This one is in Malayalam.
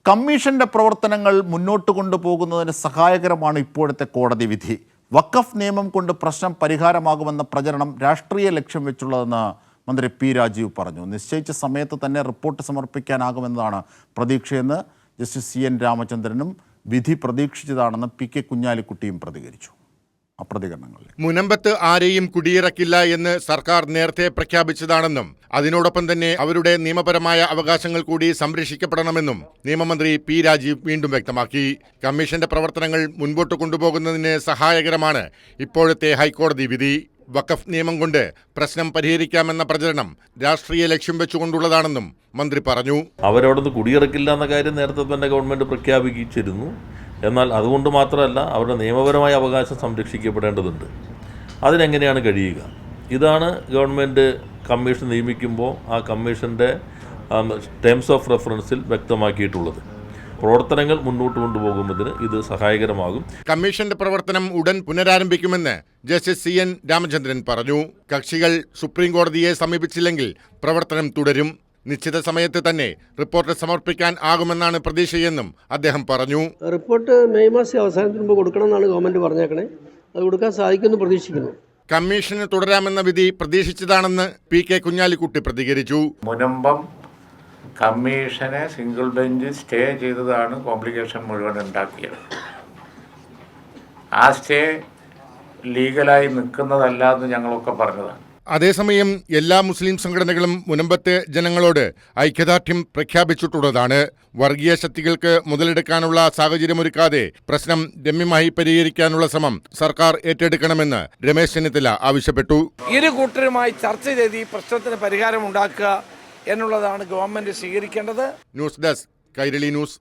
കമ്മീഷന്റെ പ്രവർത്തനങ്ങൾ മുന്നോട്ട് കൊണ്ടുപോകുന്നതിന് സഹായകരമാണ് ഇപ്പോഴത്തെ കോടതി വിധി. വഖഫ് നിയമം കൊണ്ട് പ്രശ്നം പരിഹാരമാകുമെന്ന പ്രചരണം രാഷ്ട്രീയ ലക്ഷ്യം വെച്ചുള്ളതെന്ന് മന്ത്രി പി രാജീവ് പറഞ്ഞു. നിശ്ചയിച്ച സമയത്ത് തന്നെ റിപ്പോർട്ട് സമർപ്പിക്കാനാകുമെന്നതാണ് പ്രതീക്ഷയെന്ന് ജസ്റ്റിസ് CN രാമചന്ദ്രനും വിധി പ്രതീക്ഷിച്ചതാണെന്ന് PK കുഞ്ഞാലിക്കുട്ടിയും പ്രതികരിച്ചു. മുനമ്പത്ത് ആരെയും കുടിയിറക്കില്ല എന്ന് സർക്കാർ നേരത്തെ പ്രഖ്യാപിച്ചതാണെന്നും അതിനോടൊപ്പം തന്നെ അവരുടെ നിയമപരമായ അവകാശങ്ങൾ കൂടി സംരക്ഷിക്കപ്പെടണമെന്നും നിയമമന്ത്രി പി രാജീവ് വീണ്ടും വ്യക്തമാക്കി. കമ്മീഷന്റെ പ്രവർത്തനങ്ങൾ മുൻപോട്ട് കൊണ്ടുപോകുന്നതിന് സഹായകരമാണ് ഇപ്പോഴത്തെ ഹൈക്കോടതി വിധി. വഖഫ് നിയമം കൊണ്ട് പ്രശ്നം പരിഹരിക്കാമെന്ന പ്രചരണം രാഷ്ട്രീയ ലക്ഷ്യം വെച്ചുകൊണ്ടുള്ളതാണെന്നും മന്ത്രി പറഞ്ഞു. അവരവിടുന്ന് കുടിയിറക്കില്ല എന്ന കാര്യം നേരത്തെ തന്നെ ഗവൺമെന്റ് പ്രഖ്യാപിച്ചിരുന്നു. എന്നാൽ അതുകൊണ്ട് മാത്രമല്ല, അവരുടെ നിയമപരമായ അവകാശം സംരക്ഷിക്കപ്പെടേണ്ടതുണ്ട്. അതിനെങ്ങനെയാണ് കഴിയുക? ഇതാണ് ഗവൺമെൻറ് കമ്മീഷൻ നിയമിക്കുമ്പോൾ ആ കമ്മീഷൻ്റെ ടേംസ് ഓഫ് റെഫറൻസിൽ വ്യക്തമാക്കിയിട്ടുള്ളത്. പ്രവർത്തനങ്ങൾ മുന്നോട്ട് കൊണ്ടുപോകുന്നതിന് ഇത് സഹായകരമാകും. കമ്മീഷന്റെ പ്രവർത്തനം ഉടൻ പുനരാരംഭിക്കുമെന്ന് ജസ്റ്റിസ് CN രാമചന്ദ്രൻ പറഞ്ഞു. കക്ഷികൾ സുപ്രീം കോടതിയെ സമീപിച്ചില്ലെങ്കിൽ പ്രവർത്തനം തുടരും. നിശ്ചിത സമയത്ത് തന്നെ റിപ്പോർട്ട് സമർപ്പിക്കാൻ ആകുമെന്നാണ് പ്രതീക്ഷയെന്നും അദ്ദേഹം പറഞ്ഞു. റിപ്പോർട്ട് മെയ് മാസം അവസാനത്തിന് മുമ്പ് കൊടുക്കണമെന്നാണ് ഗവൺമെന്റ് പറഞ്ഞേക്കണേ. അത് കൊടുക്കാൻ സാധിക്കുമെന്ന് പ്രതീക്ഷിക്കുന്നു. കമ്മീഷന് തുടരാമെന്ന വിധി പ്രതീക്ഷിച്ചതാണെന്ന് PK കുഞ്ഞാലിക്കുട്ടി പ്രതികരിച്ചു. മുനമ്പം കമ്മീഷനെ സിംഗിൾ ബെഞ്ച് സ്റ്റേ ചെയ്തതാണ് കോംപ്ലിക്കേഷൻ മുഴുവൻ ഉണ്ടാക്കിയത്. ആ സ്റ്റേ ലീഗലായി നിൽക്കുന്നതല്ല എന്ന് ഞങ്ങളൊക്കെ പറഞ്ഞതാണ്. അതേസമയം എല്ലാ മുസ്ലിം സംഘടനകളും മുനമ്പത്തെ ജനങ്ങളോട് ഐക്യദാർഢ്യം പ്രഖ്യാപിച്ചിട്ടുള്ളതാണ്. വർഗീയ ശക്തികൾക്ക് മുതലെടുക്കാനുള്ള സാഹചര്യമൊരുക്കാതെ പ്രശ്നം രമ്യമായി പരിഹരിക്കാനുള്ള ശ്രമം സർക്കാർ ഏറ്റെടുക്കണമെന്ന് രമേശ് ചെന്നിത്തല ആവശ്യപ്പെട്ടു. ഇരു കൂട്ടരുമായി ചർച്ച ചെയ്ത് ഈ പ്രശ്നത്തിന് പരിഹാരം ഉണ്ടാക്കുക എന്നുള്ളതാണ് ഗവൺമെന്റ് സ്വീകരിക്കേണ്ടത്. News desk Kairali news.